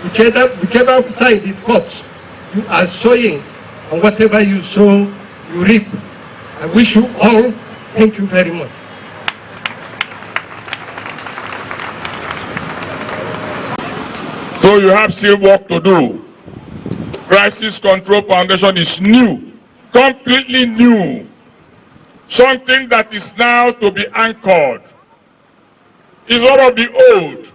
whichever side it cuts, you are sowing, and whatever you sow, you reap. I wish you all, thank you very much. So you have still work to do. Crisis Control Foundation is new, completely new. Something that is now to be anchored. It's all of the old.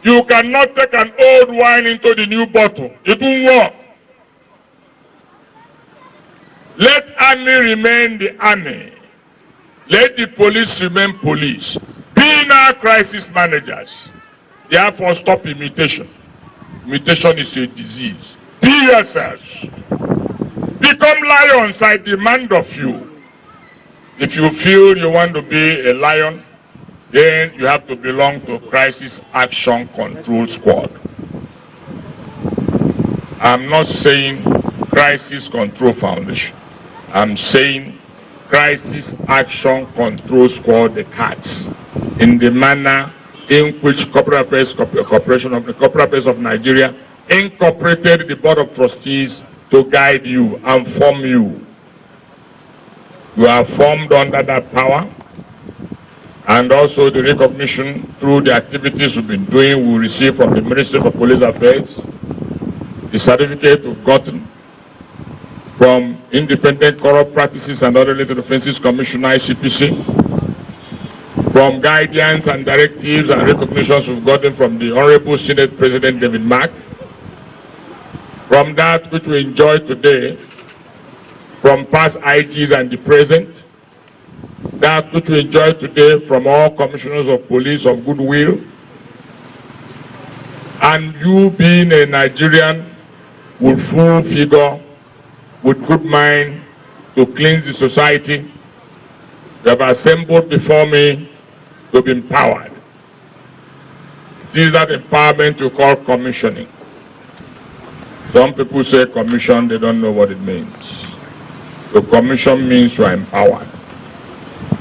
You cannot take an old wine into the new bottle. It won't work. Let army remain the army. Let the police remain police. Be now crisis managers. Therefore, stop imitation. Imitation is a disease. Be yourselves. Become lions, I demand of you. If you feel you want to be a lion, then you have to belong to Crisis Action Control Squad. I'm not saying Crisis Control Foundation. I'm saying Crisis Action Control Squad, the CATS, in the manner in which Corporate Affairs of Nigeria incorporated the Board of Trustees to guide you and form you. You are formed under that power, and also the recognition through the activities we've been doing we receive from the Ministry for Police Affairs, the certificate we've gotten from Independent Corrupt Practices and Other Related Offences Commissioner ICPC, from guidance and directives and recognitions we've gotten from the Honorable Senate President David Mark, from that which we enjoy today, from past IGs and the present, that which we enjoy today from all commissioners of police of goodwill, and you being a Nigerian with full figure, with good mind to cleanse the society, you have assembled before me to be empowered. It is that empowerment you call commissioning. Some people say commission, they don't know what it means. The commission means you are empowered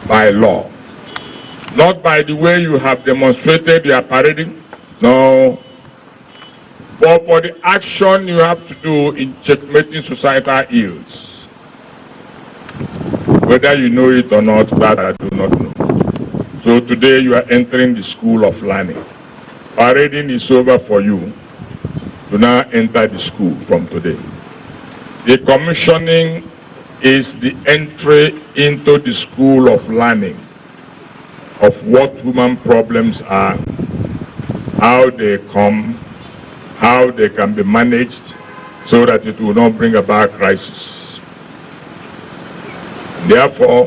by law. Not by the way you have demonstrated you are parading, no. But for the action you have to do in checkmating societal ills. Whether you know it or not, that I do not know. So today you are entering the school of learning. Parading is over for you. Do now enter the school from today. The commissioning is the entry into the school of learning of what human problems are, how they come, how they can be managed so that it will not bring about crisis. Therefore,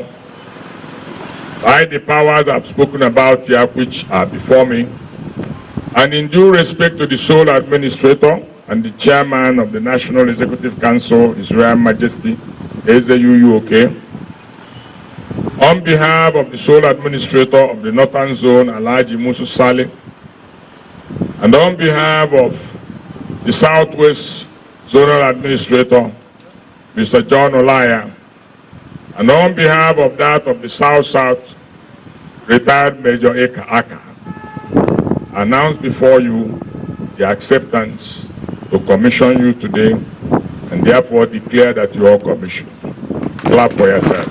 by the powers I've spoken about here which are before me, and in due respect to the sole administrator and the chairman of the National Executive Council, His Royal Majesty, Eze-UUOK, on behalf of the sole administrator of the Northern Zone, Alhaji Musu Saleh, and on behalf of the Southwest Zonal Administrator, Mr. John Olaya, and on behalf of that of the South-South, retired Major Eka Aka, announce before you the acceptance to commission you today, and therefore declare that you are commissioned. Clap for yourselves.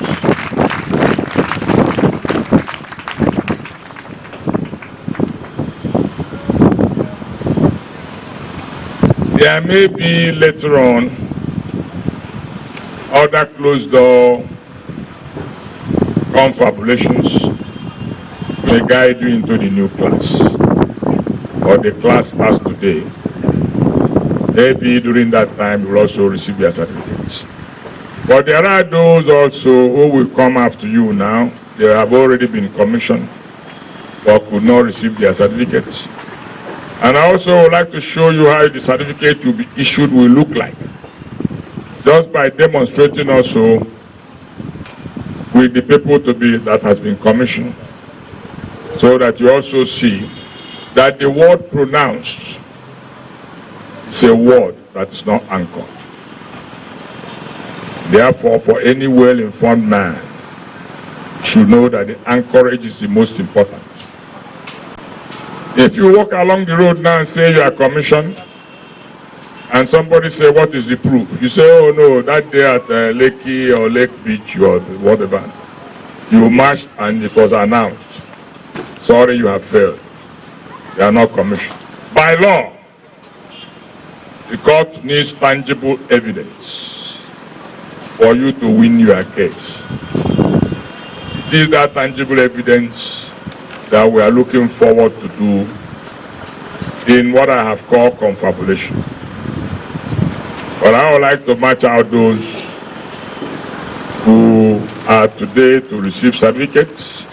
There may be later on other closed door confabulations may guide you into the new class, or the class starts today. Maybe during that time you will also receive your certificates. But there are those also who will come after you now. They have already been commissioned but could not receive their certificates. And I also would like to show you how the certificate to be issued will look like. Just by demonstrating also with the people that has been commissioned, so that you also see that the word pronounced is a word that is not anchored. Therefore, for any well-informed man, should know that the anchorage is the most important. If you walk along the road now and say you are commissioned, and somebody say, what is the proof? You say, oh no, that day at Lekki or Lake Beach or whatever, you marched and it was announced. Sorry, you have failed. You are not commissioned. By law, the court needs tangible evidence for you to win your case. It is that tangible evidence that we are looking forward to do in what I have called confabulation. But I would like to match out those who are today to receive certificates,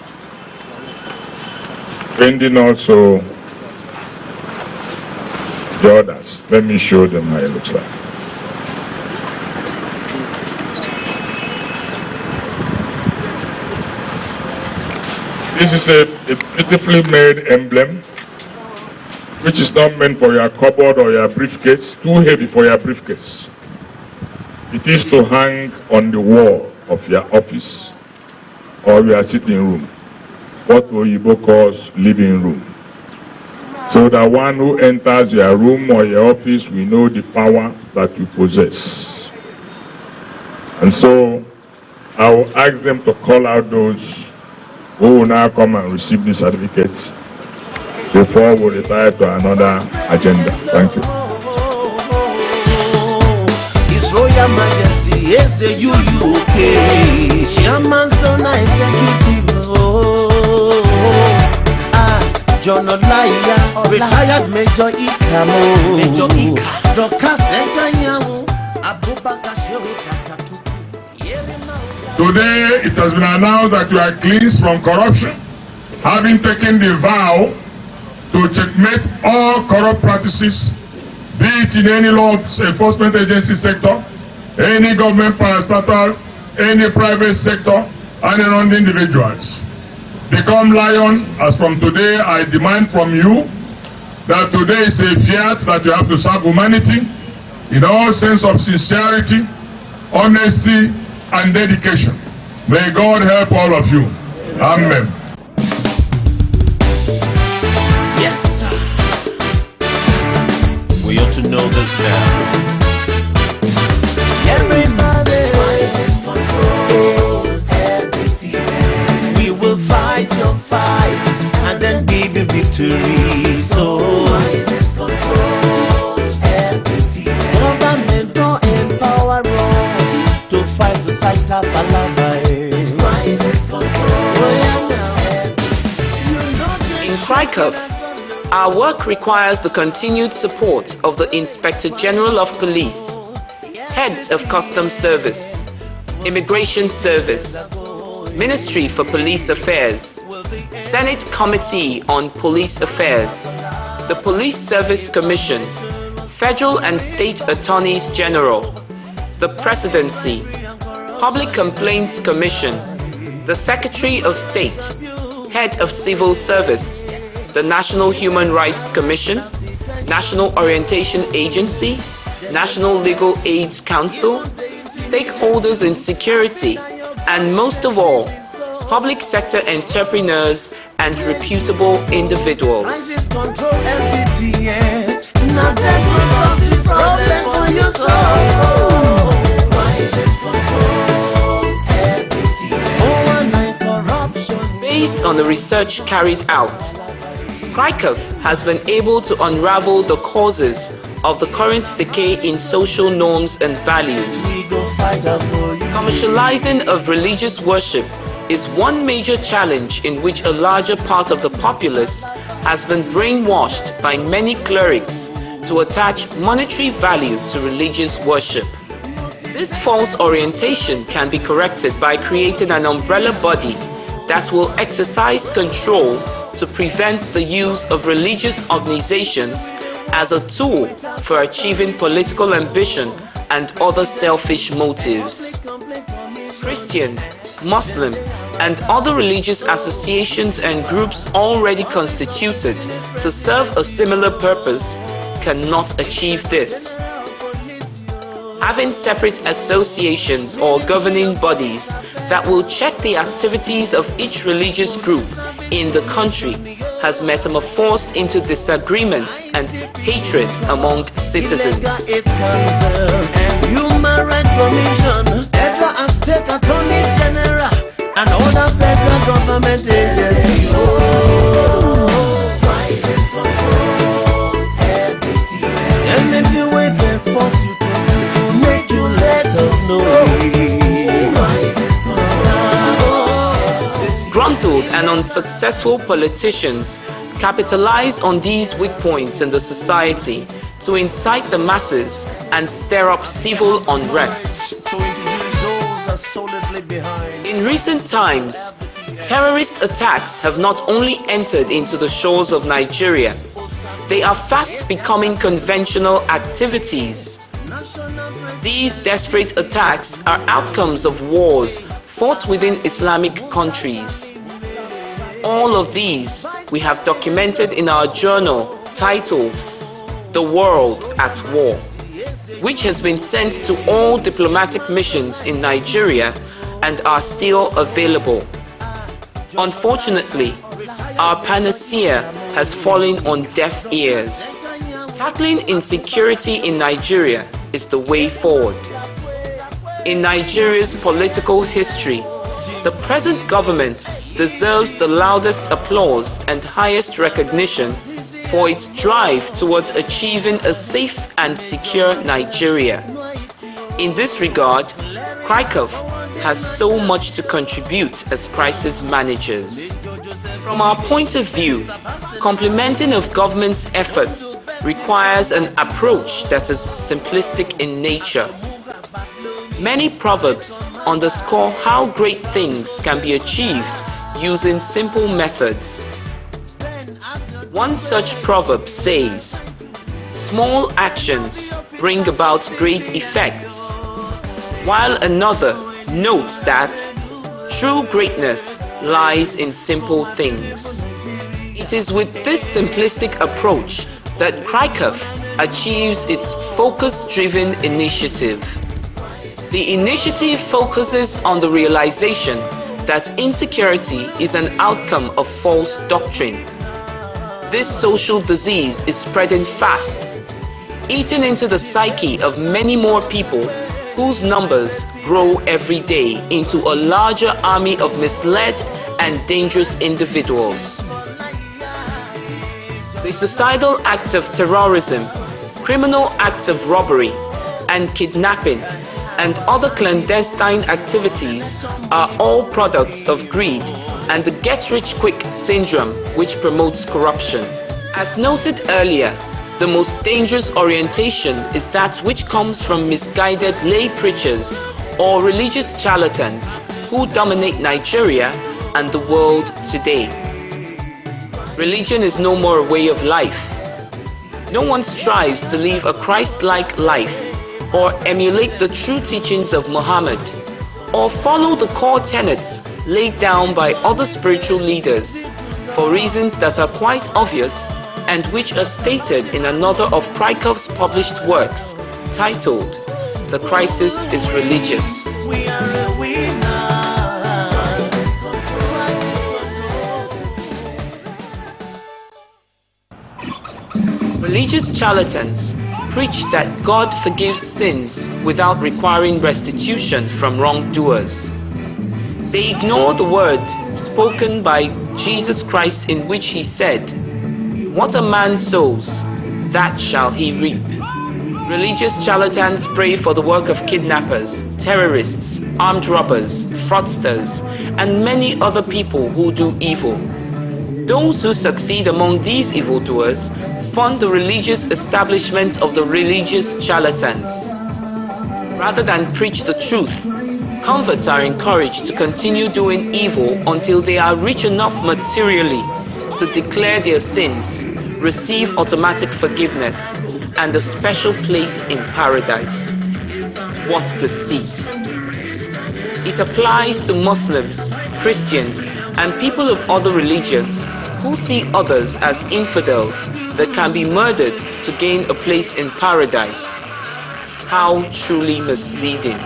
pending also the others. Let me show them how it looks like. This is a beautifully made emblem, which is not meant for your cupboard or your briefcase, too heavy for your briefcase. It is to hang on the wall of your office or your sitting room, what Oyibo calls living room. So that one who enters your room or your office will know the power that you possess. And so I will ask them to call out those who will now come and receive the certificates before we retire to another agenda. Thank you. His Royal Majesty is the UUK Chairman Zona Executive. John Olaya, retired Major Ikamo, Major Ika, Dr. Senganyahu, Abubakar Shehu Takatuku. Today it has been announced that you are cleansed from corruption, having taken the vow to checkmate all corrupt practices, be it in any law enforcement agency sector, any government parastatal, any private sector, and around individuals. Become lion, as from today I demand from you that today is a fiat that you have to serve humanity in all sense of sincerity, honesty, and dedication. May God help all of you. Amen. Yes, sir. We ought to know this now. Everybody, control, FDTN. We will fight your fight and then give you victory. So, control, FDTN. Government don't empower us to fight societal balance. In Krakow, our work requires the continued support of the Inspector General of Police, Heads of Customs Service, Immigration Service, Ministry for Police Affairs, Senate Committee on Police Affairs, the Police Service Commission, Federal and State Attorneys General, the Presidency, Public Complaints Commission, the Secretary of State, Head of Civil Service, the National Human Rights Commission, National Orientation Agency, National Legal Aids Council, stakeholders in security, and most of all, public sector entrepreneurs and reputable individuals. Based on the research carried out, Krakow has been able to unravel the causes of the current decay in social norms and values. Commercializing of religious worship is one major challenge in which a larger part of the populace has been brainwashed by many clerics to attach monetary value to religious worship. This false orientation can be corrected by creating an umbrella body that will exercise control to prevent the use of religious organizations as a tool for achieving political ambition and other selfish motives. Christian, Muslim, and other religious associations and groups already constituted to serve a similar purpose cannot achieve this. Having separate associations or governing bodies that will check the activities of each religious group in the country has metamorphosed into disagreement and hatred among citizens. Human Rights Commission, federal and state attorney general, and other federal government agencies. Crisis control, FDTN. Anything we can force you to do, make you let us know. Crisis control. Disgruntled and unsuccessful politicians capitalize on these weak points in the society to incite the masses and stir up civil unrest. In recent times, terrorist attacks have not only entered into the shores of Nigeria, they are fast becoming conventional activities. These desperate attacks are outcomes of wars fought within Islamic countries. All of these we have documented in our journal titled The World at War, which has been sent to all diplomatic missions in Nigeria and are still available. Unfortunately, our panacea has fallen on deaf ears. Tackling insecurity in Nigeria is the way forward. In Nigeria's political history, the present government deserves the loudest applause and highest recognition for its drive towards achieving a safe and secure Nigeria. In this regard, CRICOF has so much to contribute as crisis managers. From our point of view, complementing of government's efforts requires an approach that is simplistic in nature. Many proverbs underscore how great things can be achieved using simple methods. One such proverb says, "Small actions bring about great effects," while another notes that true greatness lies in simple things. It is with this simplistic approach that CRICOF achieves its focus-driven initiative. The initiative focuses on the realization that insecurity is an outcome of false doctrine. This social disease is spreading fast, eating into the psyche of many more people whose numbers grow every day into a larger army of misled and dangerous individuals. The suicidal acts of terrorism, criminal acts of robbery and kidnapping, and other clandestine activities are all products of greed and the get-rich-quick syndrome which promotes corruption. As noted earlier, the most dangerous orientation is that which comes from misguided lay preachers or religious charlatans who dominate Nigeria and the world today. Religion is no more a way of life. No one strives to live a Christ-like life or emulate the true teachings of Muhammad or follow the core tenets laid down by other spiritual leaders for reasons that are quite obvious and which are stated in another of CRICOF's published works titled The Crisis is Religious. Religious charlatans preach that God forgives sins without requiring restitution from wrongdoers. They ignore the word spoken by Jesus Christ in which he said, "What a man sows, that shall he reap." Religious charlatans pray for the work of kidnappers, terrorists, armed robbers, fraudsters, and many other people who do evil. Those who succeed among these evildoers fund the religious establishments of the religious charlatans. Rather than preach the truth, converts are encouraged to continue doing evil until they are rich enough materially to declare their sins, receive automatic forgiveness, and a special place in paradise. What deceit! It applies to Muslims, Christians, and people of other religions who see others as infidels that can be murdered to gain a place in paradise. How truly misleading.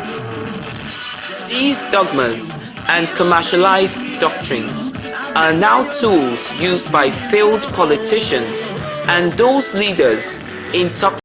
These dogmas and commercialized doctrines are now tools used by failed politicians and those leaders in toxic